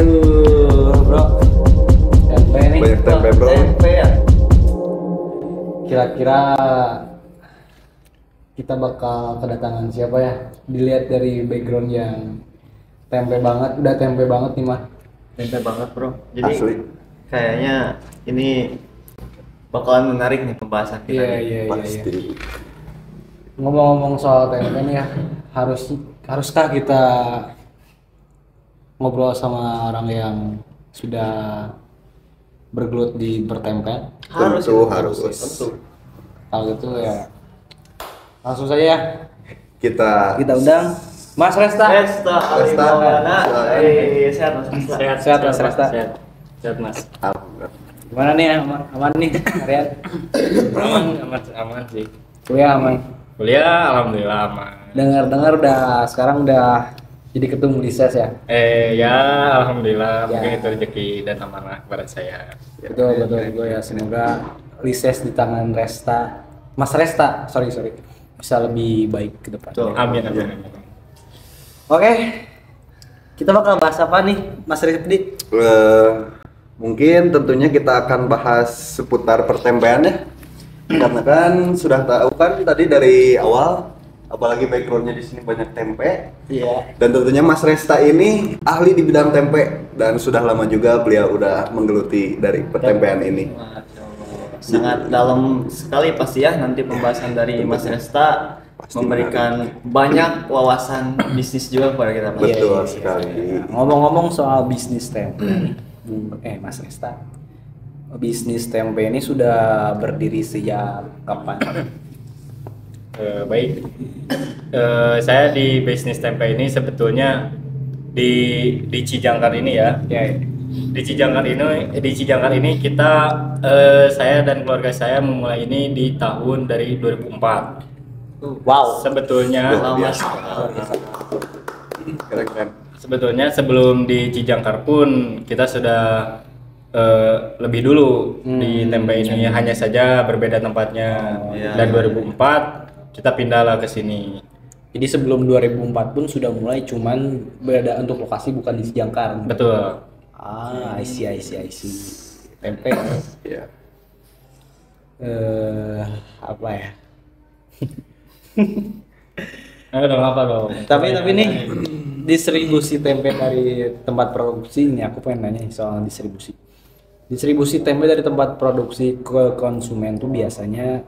Bro, tempe nih. Banyak tempe bro. Tempe ya. Kira-kira kita bakal kedatangan siapa ya? Dilihat dari background yang tempe banget, udah tempe banget nih mah. Tempe banget bro. Jadi Asli. kayaknya ini bakalan menarik nih pembahasan kita. nih. Iya. Pasti. Ngomong-ngomong soal tempe nih ya, haruskah kita ngobrol sama orang yang sudah bergelut di bertempe? Tentu ya, harus. Tentu. Kalau gitu ya langsung saja ya. Kita Undang Mas Resta. Resta Ali Resta. Maulana. Silakan. Sehat Mas Resta. Sehat Mas Resta. Sehat Mas. Alhamdulillah. Gimana nih aman nih harian? Aman sih. Kuliah aman. Kuliah alhamdulillah aman. Dengar-dengar sekarang udah jadi ketum Lises ya. Ya alhamdulillah Ya. mungkin itu rezeki dan amanah kepada saya. Betul ya, semoga Lises di tangan Resta, Mas Resta, sorry bisa lebih baik ke depan. Betul. Amin. Oke, kita bakal bahas apa nih, Mas Rifdi? Mungkin tentunya kita akan bahas seputar pertempean ya. Karena kan sudah tahu kan tadi dari awal, apalagi backgroundnya di sini banyak tempe. Iya. Dan tentunya Mas Resta ini ahli di bidang tempe dan sudah lama juga beliau udah menggeluti dari pertempean ini. Masya Allah. Sangat dalam sekali pasti ya nanti pembahasan dari Mas Resta Pasti memberikan banyak wawasan bisnis juga kepada kita. Mas. Betul Iya. sekali. Ngomong-ngomong soal bisnis tempe, Mas Resta, bisnis tempe ini sudah berdiri sejak kapan? Baik. Saya di bisnis tempe ini sebetulnya di Cijangkar ini ya. Ya. Di Cijangkar ini kita saya dan keluarga saya memulai ini di tahun dari 2004. Wow. Sebetulnya Lama Keren-keren. sebetulnya sebelum di Cijangkar pun kita sudah lebih dulu di tempe ini, hanya saja berbeda tempatnya. iya. Dan 2004 kita pindahlah ke sini. Jadi sebelum 2004 pun sudah mulai, cuman beda untuk lokasi, bukan di Cijangkar. Betul. I see. Tempe. Ya. Apa ya? Apa dong? Tapi nih distribusi tempe dari tempat produksi ini, aku pengen nanya nih soal distribusi. Distribusi tempe dari tempat produksi ke konsumen tuh biasanya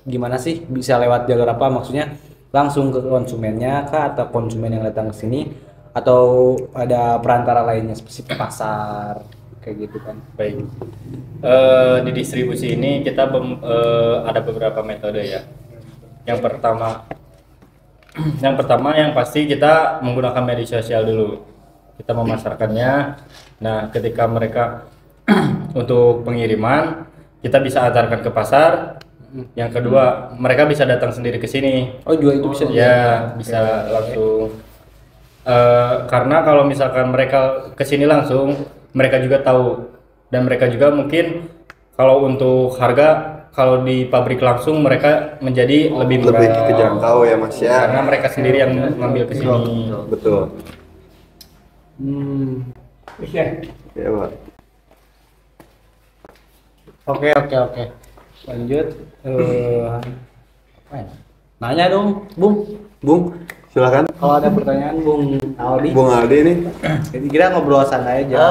gimana sih? Bisa lewat jalur apa? Maksudnya langsung ke konsumennya kah, atau konsumen yang datang ke sini, atau ada perantara lainnya seperti pasar kayak gitu kan? Baik. Di distribusi ini kita ada beberapa metode ya. Yang pertama yang pasti kita menggunakan media sosial dulu. Kita memasarkannya. Nah, ketika mereka untuk pengiriman, kita bisa antarkan ke pasar. Yang kedua, mereka bisa datang sendiri ke sini. Oh, juga itu bisa. Ya, bisa langsung. Karena kalau misalkan mereka ke sini langsung, mereka juga tahu, dan mereka juga mungkin kalau untuk harga, kalau di pabrik langsung mereka menjadi lebih murah. Lebih kejangkau ya Mas ya. Karena mereka sendiri yang ngambil ke sini. Betul. Iya. Ya, Pak. Oke. Lanjut. Apa ya? Nanya dong, Bung, silakan. Kalau ada pertanyaan, Bung Aldi. Bung Aldi nih. Kira ngobrol santai aja.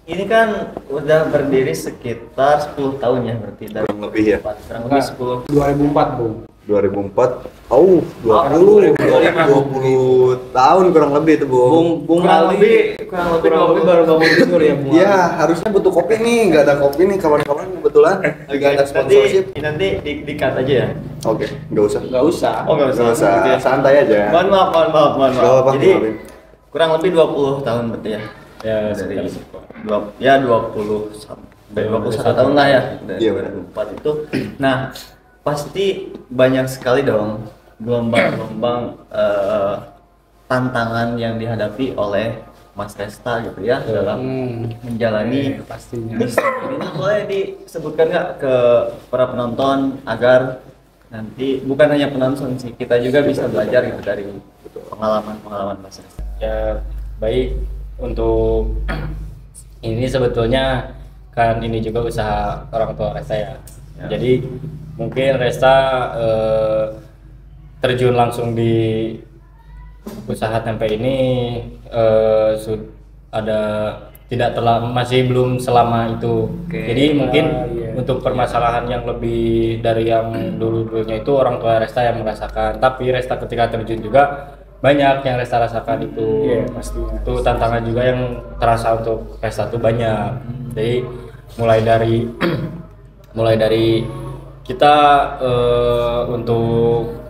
Ini kan udah berdiri sekitar 10 tahun ya berarti dari Kurang lebih ya. kurang lebih 10. 2004, Bung. 2004. 20 tahun kurang lebih tuh, Bung. Bung Kurang Aldi. lebih baru bangun tidur ya, Bung. Iya, harusnya butuh kopi nih, nggak ada kopi nih kawan-kawan kebetulan lagi ada sponsorship. Nanti di-cut aja ya. Oke, nggak usah. Enggak usah. Oh nggak usah. Nggak usah, Gitu ya. santai aja. Mohon maaf. Nggak apa-apa, Jadi maafin. kurang lebih 20 tahun berarti ya. Ya, Dari sekitar sekitar. 20 sampai 21 tahun lah ya dari Iya, benar. 2004 itu. Nah, pasti banyak sekali dong gelombang-gelombang tantangan yang dihadapi oleh Mas Resta gitu ya dalam menjalani pastinya. bisnis ini. Nah, boleh disebutkan nggak ke para penonton agar nanti bukan hanya penonton sih, kita juga bisa belajar gitu dari pengalaman Mas Resta. Ya, baik untuk ini sebetulnya kan ini juga usaha orang tua Resta ya. Jadi mungkin Resta terjun langsung di usaha tempe ini ada tidak masih belum selama itu. Jadi mungkin untuk permasalahan yang lebih dari yang dulu-dulunya itu orang tua Resta yang merasakan. Tapi Resta ketika terjun juga banyak yang Resta rasakan itu. Pastinya. Itu tantangan juga yang terasa untuk Resta tuh banyak. Jadi mulai dari kita untuk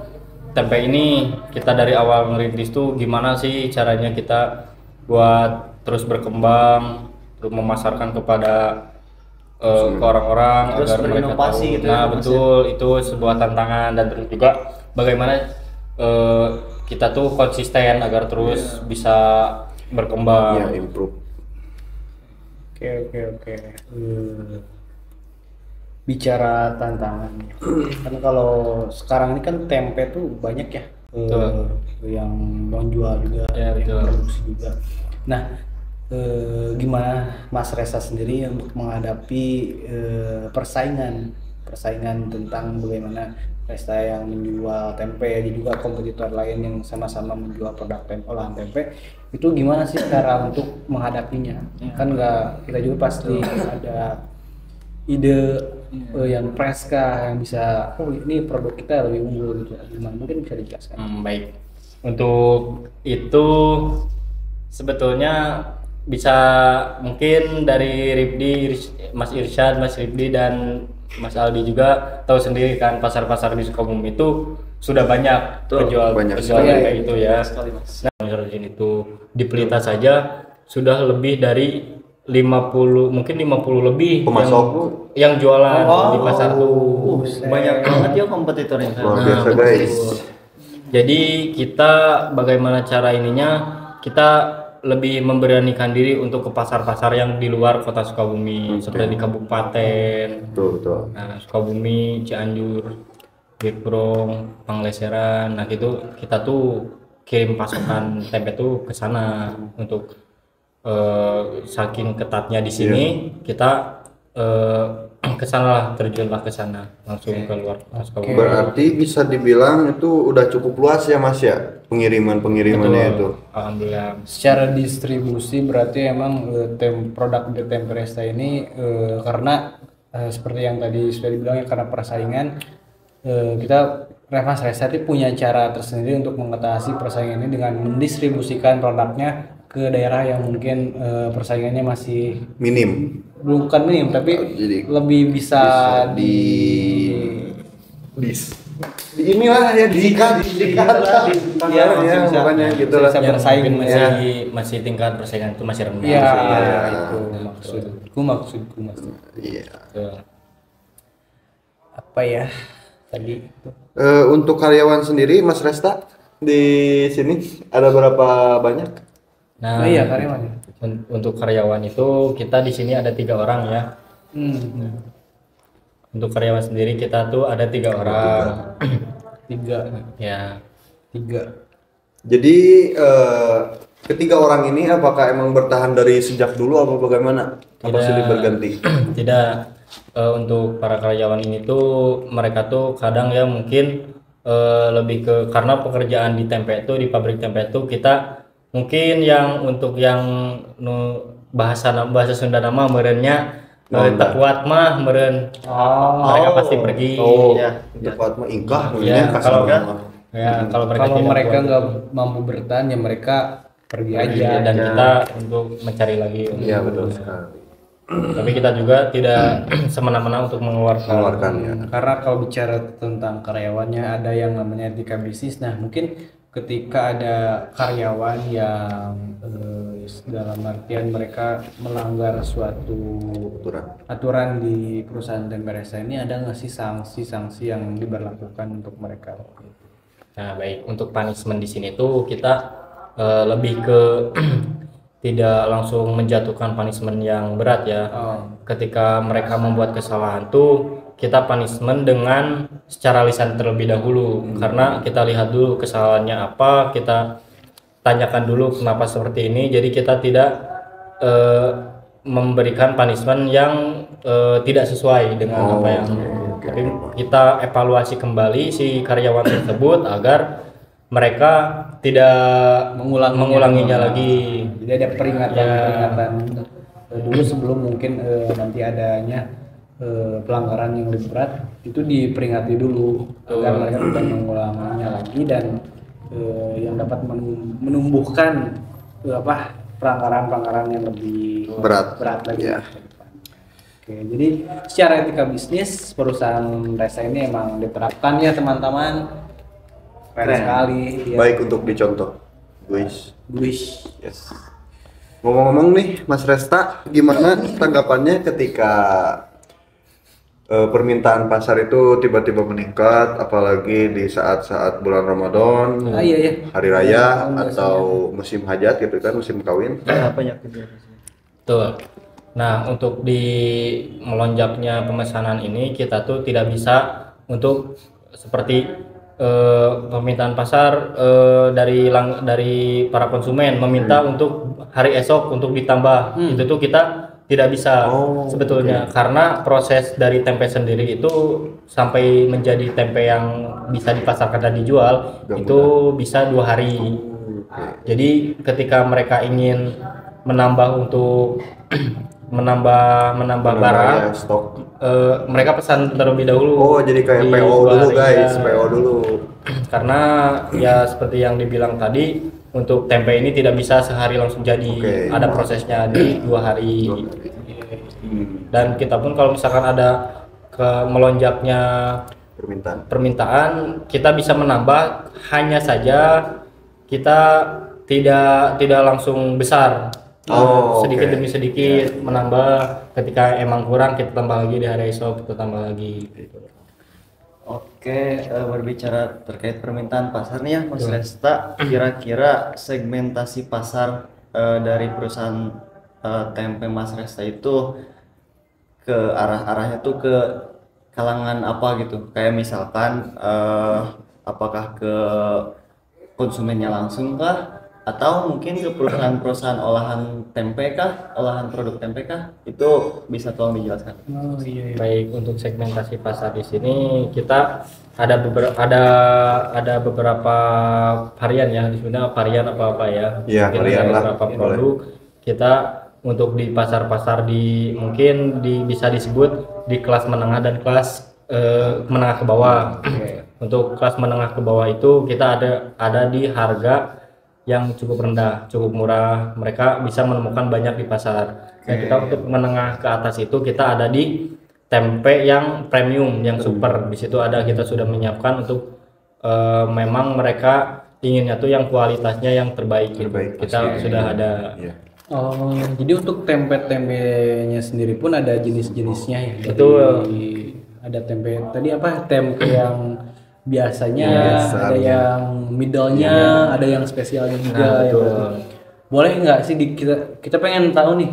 tempe ini kita dari awal ngerintis tuh gimana sih caranya kita buat terus berkembang, terus memasarkan kepada ke orang-orang Terus agar mereka berinovasi tahu. gitu ya, Nah Mas, betul itu sebuah tantangan dan terus juga bagaimana kita tuh konsisten agar terus bisa berkembang. Ya, improve. Oke. Bicara tantangan, kan kalau sekarang ini kan tempe tuh banyak ya, yang menjual juga, Ya, yang betul. produksi juga. Nah, gimana Mas Resa sendiri untuk menghadapi persaingan tentang bagaimana Resta yang menjual tempe dan juga kompetitor lain yang sama-sama menjual produk tempe, olahan tempe, itu gimana sih cara untuk menghadapinya? Kan nggak, kita juga pasti ada ide yang fresh kah yang bisa, oh ini produk kita lebih unggul gitu, gimana, mungkin bisa dijelaskan? Baik, untuk itu sebetulnya bisa mungkin dari Mas Irsyad, Mas Rifdi dan Mas Aldi juga tahu sendiri kan pasar-pasar di Sukabumi itu sudah banyak penjual banyak tempe sekali. itu ya. Sekali, Mas. Nah, di sini itu di Pelita saja sudah lebih dari 50 mungkin 50 lebih Pemasok. yang jualan di pasar tuh. Banyak banget ya kompetitornya. Luar biasa betul. guys. Jadi kita bagaimana cara ininya, kita lebih memberanikan diri untuk ke pasar-pasar yang di luar kota Sukabumi, seperti di kabupaten, Betul. nah, Sukabumi, Cianjur, Biprong, Pangleseran. Nah gitu kita tuh kirim pasokan tempe tuh ke sana untuk saking ketatnya di sini kita ke sana lah, terjunlah ke sana langsung ke luar kota Sukabumi. Berarti bisa dibilang itu udah cukup luas ya Mas ya, pengirimannya itu. Alhamdulillah. Secara distribusi berarti emang produk dari tempe Resta ini karena seperti yang tadi sudah dibilang ya, karena persaingan, kita Mas Resta itu punya cara tersendiri untuk mengatasi persaingan ini dengan mendistribusikan produknya ke daerah yang mungkin persaingannya masih Minim. bukan minim tapi Jadi lebih bisa di inilah ya disikat lah. Iya, Ya, bisa. pokoknya gitulah. Bisa Yang bersaing mungkin ya. masih tingkat persaingan itu masih rendah. Iya, Iya. itu maksudku Mas. Iya. Betul. Apa ya tadi itu? Untuk karyawan sendiri Mas Resta di sini ada berapa banyak? Nah, Oh iya, karyawan. untuk karyawan itu kita di sini ada 3 orang ya. Untuk karyawan sendiri kita tuh ada 3 orang. Tiga. Ya. Jadi ketiga orang ini apakah emang bertahan dari sejak dulu apa bagaimana? Apa Tidak. sudah berganti? Tidak. Untuk para karyawan ini tuh mereka tuh kadang ya mungkin lebih ke karena pekerjaan di tempe itu, di pabrik tempe itu kita mungkin yang untuk yang bahasa Sunda nama merennya tekuat mah meren. Mereka pasti pergi. Ya. Tepat mah ingkah Ya, kasar kalau mah. kalau mereka Kalau tidak mereka kuat, nggak mampu bertahan ya mereka pergi aja. dan kita untuk mencari lagi. Iya betul sekali. Tapi kita juga tidak semena-mena untuk Mengeluarkan ya. Karena kalau bicara tentang karyawannya ada yang namanya etika bisnis. Nah mungkin ketika ada karyawan yang dalam artian mereka melanggar suatu aturan di perusahaan tempe Resta ini, ada nggak sih sanksi-sanksi yang diberlakukan untuk mereka? Nah, baik untuk punishment di sini tuh kita lebih ke tidak langsung menjatuhkan punishment yang berat ya. Ketika mereka membuat kesalahan tuh kita punishment dengan secara lisan terlebih dahulu, karena kita lihat dulu kesalahannya apa, kita tanyakan dulu kenapa seperti ini. Jadi kita tidak memberikan punishment yang tidak sesuai dengan apa yang tapi kita evaluasi kembali si karyawan tersebut agar mereka tidak mengulanginya lagi. Jadi ada peringatan dulu sebelum mungkin nanti adanya pelanggaran yang lebih berat, itu diperingati dulu agar mereka tidak mengulanginya lagi dan yang dapat menumbuhkan pelanggaran yang lebih Berat lagi. ya. Oke, jadi secara etika bisnis perusahaan Resta ini emang diterapkan ya teman-teman. Keren sekali. Ya. Baik untuk dicontoh, guys. Yes. Ngomong-ngomong nih, Mas Resta, gimana tanggapannya ketika permintaan pasar itu tiba-tiba meningkat, apalagi di saat-saat bulan Ramadan, Iya. hari raya atau musim hajat gitu kan, musim kawin? Banyak kejadian. Betul. Nah, untuk di melonjaknya pemesanan ini kita tuh tidak bisa untuk seperti permintaan pasar dari para konsumen meminta untuk hari esok untuk ditambah. Itu tuh kita tidak bisa sebetulnya karena proses dari tempe sendiri itu sampai menjadi tempe yang bisa dipasarkan dan dijual itu bisa 2 hari. Jadi ketika mereka ingin menambah untuk menambah barang ya, stok. Mereka pesan terlebih dahulu. Oh, jadi kayak di PO 2 dulu hari, guys, ya. PO dulu. Karena ya seperti yang dibilang tadi, untuk tempe ini tidak bisa sehari langsung jadi. Ada prosesnya di 2 hari. Dan kita pun kalau misalkan ada melonjaknya permintaan, kita bisa menambah, hanya saja kita tidak langsung besar. Sedikit demi sedikit menambah, ketika emang kurang kita tambah lagi di hari esok, kita tambah lagi gitu. Oke, berbicara terkait permintaan pasar nih ya Mas Resta, kira-kira segmentasi pasar dari perusahaan tempe Mas Resta itu ke arahnya tuh ke kalangan apa gitu? Kayak misalkan apakah ke konsumennya langsung kah? Atau mungkin ke perusahaan-perusahaan olahan tempe kah, olahan produk tempe kah? Itu bisa tolong dijelaskan. Baik, untuk segmentasi pasar di sini kita ada beberapa varian ya, sebenarnya varian apa ya. Iya, mungkin varian ada lah. beberapa produk kita untuk di pasar-pasar bisa disebut di kelas menengah dan kelas menengah ke bawah. Untuk kelas menengah ke bawah itu kita ada di harga yang cukup rendah, cukup murah, mereka bisa menemukan banyak di pasar. Dan kita untuk menengah ke atas itu kita ada di tempe yang premium, yang super. Di situ kita sudah menyiapkan untuk memang mereka inginnya tuh yang kualitasnya yang terbaik gitu. Kita sudah ada. Jadi untuk tempe-tempenya sendiri pun ada jenis-jenisnya ya. Betul. Ada tempe tadi tempe yang biasanya, ada yang middle-nya, ada yang spesialnya juga. Boleh nggak sih kita pengen tahu nih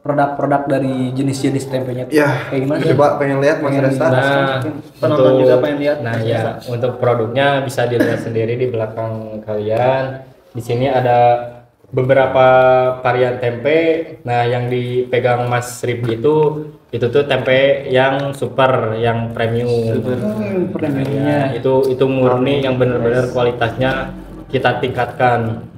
produk-produk dari jenis-jenis tempenya Ya, kayak gimana? coba pengen lihat Mas Resta. Penonton juga pengen lihat. Nah ya, untuk produknya bisa dilihat sendiri di belakang kalian. Di sini ada beberapa varian tempe. Nah, yang dipegang Mas Ribdi itu tuh tempe yang super, yang premium. Premiumnya Itu murni yang benar-benar kualitasnya kita tingkatkan.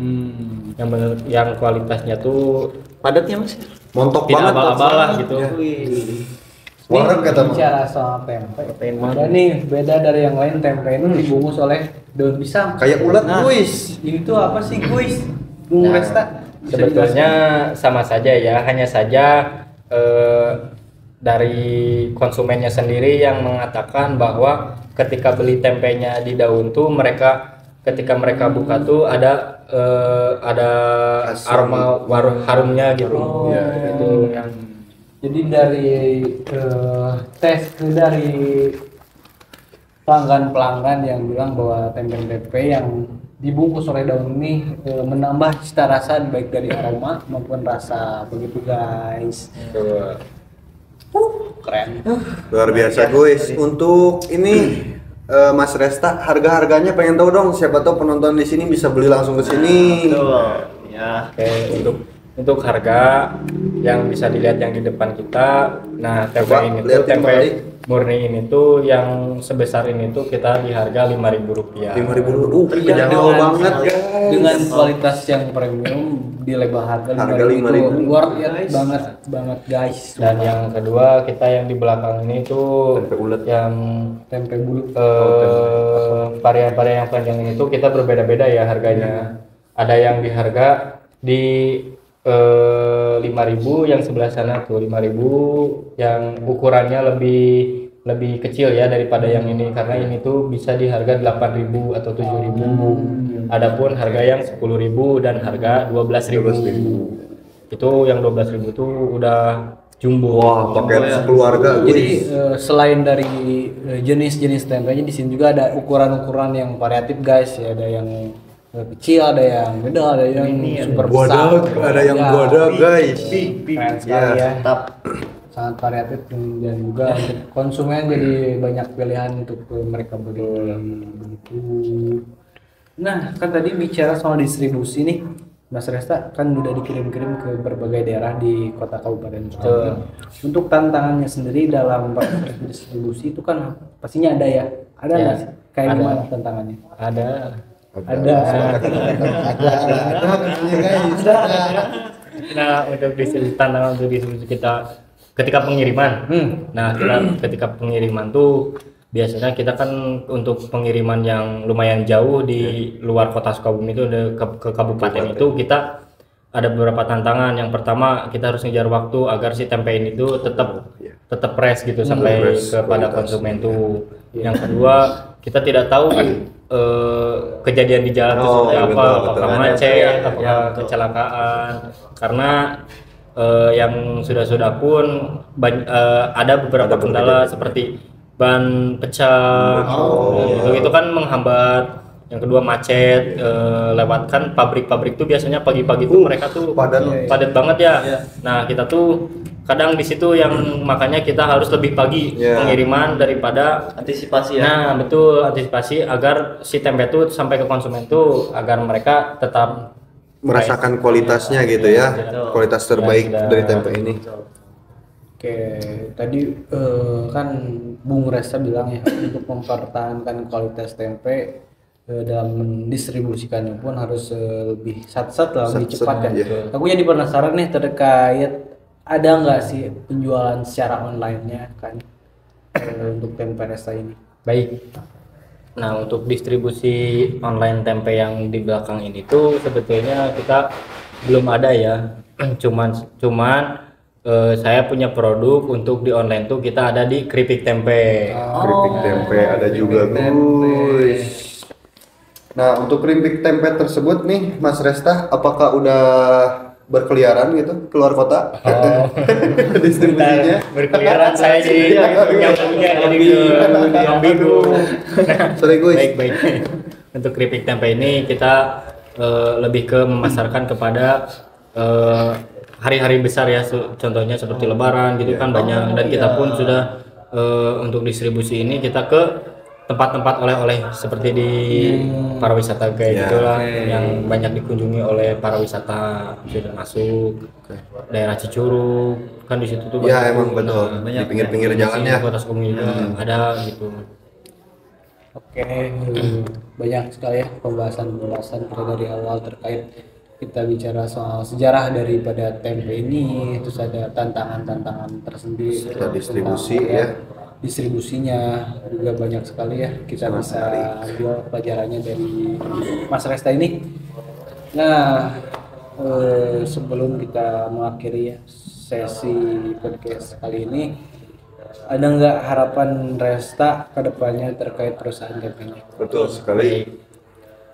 Yang kualitasnya tuh Padatnya Mas. Montok tidak banget. abal-abal lah gitu. Warung kata bicara soal tempe. Ada nih beda dari yang lain, tempe itu dibungkus oleh daun pisang. kayak ulat guys. Ini tuh apa sih guys? Bung Resta. Sebetulnya sama saja ya, hanya saja dari konsumennya sendiri yang mengatakan bahwa ketika beli tempenya di daun tuh ketika mereka buka tuh ada aroma harumnya gitu. Itu yang Jadi dari tes dari pelanggan-pelanggan yang bilang bahwa tempe yang dibungkus oleh daun ini menambah cita rasa baik dari aroma maupun rasa, begitu guys. Keren. Luar biasa guys. Untuk ini Mas Resta, harga-harganya pengen tahu dong. Siapa tahu penonton di sini bisa beli langsung ke sini. Betul. Ya. Oke, untuk harga yang bisa dilihat yang di depan kita. Nah, tempe Coba ini tuh liatin tempe kembali. murni ini tuh yang sebesar ini tuh kita di harga Rp5.000. 5.000. Iya, Jauh banget guys. dengan kualitas yang premium di lebar harga Harga 5.000 5.000. itu worth it banget guys. Dan yang kedua kita yang di belakang ini tuh Tempe ulet. yang Tempe bulu varian-varian yang panjang ini tuh kita berbeda-beda ya harganya. Ada yang di harga di 5.000, yang sebelah sana tuh 5.000, yang ukurannya lebih kecil ya daripada yang ini, karena ini tuh bisa di harga 8.000 atau 7.000. Adapun harga yang 10.000 dan harga 12.000. Itu yang 12.000 tuh udah jumbo. Wah, paket sekeluarga. Jadi selain dari jenis-jenis tempenya di sini juga ada ukuran-ukuran yang variatif guys ya, ada yang kecil, ada yang gede, ada yang super besar. Ada yang Ya, buadak guys. keren sekali ya. Mantap. Sangat variatif dan juga untuk konsumen jadi banyak pilihan untuk mereka beli begitu. Nah, kan tadi bicara soal distribusi nih, Mas Resta kan udah dikirim-kirim ke berbagai daerah di kota kabupaten Sukabumi. Untuk tantangannya sendiri dalam proses distribusi itu kan pastinya ada ya. Ada nggak sih? Kayak Ada. gimana tantangannya? Ada. Ada. Nah, untuk distribusi, tantangan untuk distribusi kita ketika pengiriman. Nah, ketika pengiriman tuh biasanya kita kan untuk pengiriman yang lumayan jauh di luar kota Sukabumi itu ke kabupaten itu kita ada beberapa tantangan. Yang pertama, kita harus ngejar waktu agar si tempe ini tuh tetap fresh gitu sampai fresh kepada kualitas. konsumen tuh. Yang kedua, kita tidak tahu kejadian di jalan itu Oh, seperti iya, apa, betul, apakah betul. macet, apakah kecelakaan. Karena yang sudah pun ada beberapa kendala seperti ban pecah, itu kan menghambat. Yang kedua macet, lewat kan pabrik-pabrik tuh biasanya pagi-pagi tuh mereka tuh padat banget ya. Nah, kita tuh kadang di situ yang makanya kita harus lebih pagi pengiriman daripada Antisipasi ya. Nah, betul, antisipasi agar si tempe tuh sampai ke konsumen tuh agar mereka tetap Merasakan kualitasnya gitu ya. Kualitas terbaik dari tempe ini. Oke, tadi kan Bung Resta bilang ya untuk mempertahankan kualitas tempe dalam mendistribusikannya pun harus lebih sat-sat lah, lebih Sat-sat, cepat kan. iya. Aku jadi penasaran nih terkait ada nggak sih penjualan secara online-nya kan untuk tempe Resta ini? baik. Nah, untuk distribusi online tempe yang di belakang ini tuh sebetulnya kita belum ada ya. Cuman saya punya produk untuk di online tuh kita ada di keripik tempe. Keripik tempe ada juga guys. Nah, untuk keripik tempe tersebut nih Mas Resta, apakah udah berkeliaran gitu keluar kota? Distribusinya. Berkeliaran saya jadi nyambungnya jadi ke ambigu. Sorry guys. Baik. Untuk keripik tempe ini kita lebih ke memasarkan kepada hari-hari besar ya, contohnya seperti Lebaran gitu kan banyak, dan kita pun sudah untuk distribusi ini kita ke tempat-tempat oleh-oleh seperti di para wisata kayak gitulah yang banyak dikunjungi oleh para wisata, sudah masuk daerah Cicurug kan di situ tuh Ya banyak emang tuh. betul. Nah, Di pinggir-pinggir jalan ya. Kota Sukabumi juga ada gitu. Oke, banyak sekali ya pembahasan kita dari awal terkait kita bicara soal sejarah daripada tempe ini, terus ada tantangan-tantangan tersendiri Setelah distribusi tentang, ya. distribusinya juga banyak sekali ya, kita bisa ambil pelajarannya dari Mas Resta ini. Nah, sebelum kita mengakhiri ya sesi podcast kali ini, ada nggak harapan Resta ke depannya terkait perusahaan tempenya? Betul sekali.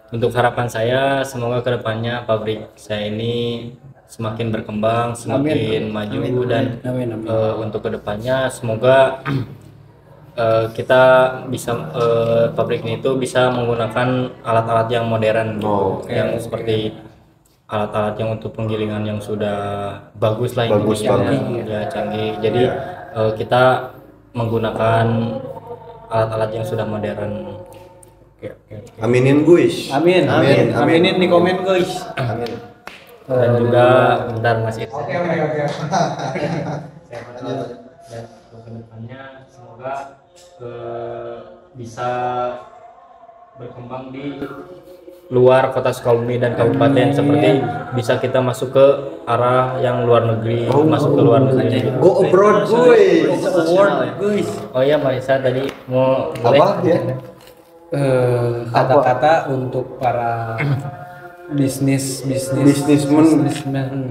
Untuk harapan saya, semoga kedepannya pabrik saya ini semakin berkembang, semakin maju, dan Amin. untuk kedepannya semoga kita bisa pabrik ini tuh bisa menggunakan alat-alat yang modern, yang seperti alat-alat yang untuk penggilingan yang sudah bagus lah, Bagus intinya, banget. ya canggih. Jadi kita menggunakan alat-alat yang sudah modern. Oke. Aminin guys. Amin. Amin. Aminin di komen guys. Amin. Dan juga bentar Mas Irsa. Oke. Saya berharap dan kedepannya semoga bisa berkembang di luar kota Sukabumi dan kabupaten, seperti bisa kita masuk ke arah yang luar negeri, masuk ke luar negeri. Go abroad guys. Oh iya Marisa tadi mau Apa ya? Kata-kata untuk para Businessmen.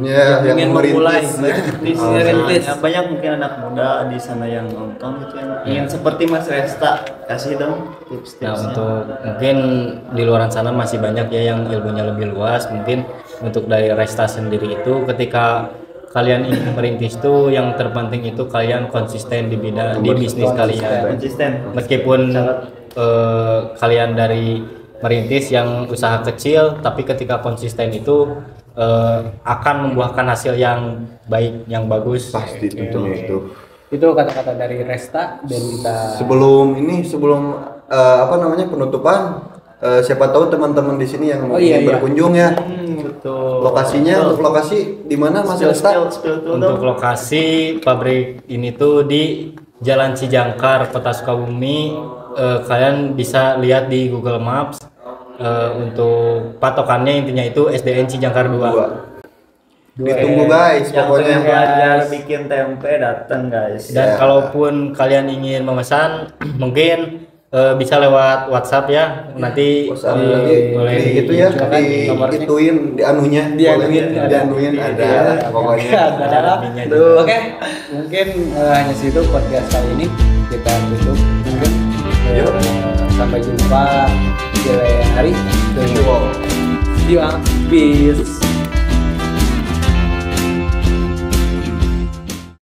Ya, yang ingin merintis. memulai Merintis. Banyak mungkin anak muda di sana yang nonton gitu yang ingin seperti Mas Resta, kasih dong Nah tips-tipsnya. untuk mungkin di luar sana masih banyak ya yang ilmunya lebih luas. Mungkin untuk dari Resta sendiri itu ketika kalian ingin merintis tuh yang terpenting itu kalian konsisten di bidang di bisnis kalian. Konsisten. Meskipun kalian dari merintis yang usaha kecil, tapi ketika konsisten itu akan membuahkan hasil yang baik, yang bagus. Pasti tentunya itu. Itu kata-kata dari Resta dan kita Sebelum penutupan, siapa tahu teman-teman di sini yang mau iya. berkunjung ya. Betul. Lokasinya, untuk lokasi di mana Mas Resta? Spill dulu Untuk dong. lokasi pabrik ini tuh di Jalan Cijangkar, Kota Sukabumi. Kalian bisa lihat di Google Maps. Untuk patokannya intinya itu SDN Cijangkar 2. Ditunggu guys, Yang pokoknya. pengen belajar bikin tempe datang guys. Dan Ya. kalaupun kalian ingin memesan, mungkin bisa lewat WhatsApp ya. Nanti WhatsApp nanti boleh di itu ya, silakan nomornya. diituin, dianunya, dianuin ada pokoknya. Ada adminnya Aduh. juga. Oke, mungkin hanya situ podcast kali ini kita tutup. Mungkin Yuk. sampai jumpa di lain hari. Thank you all. See you all. Peace.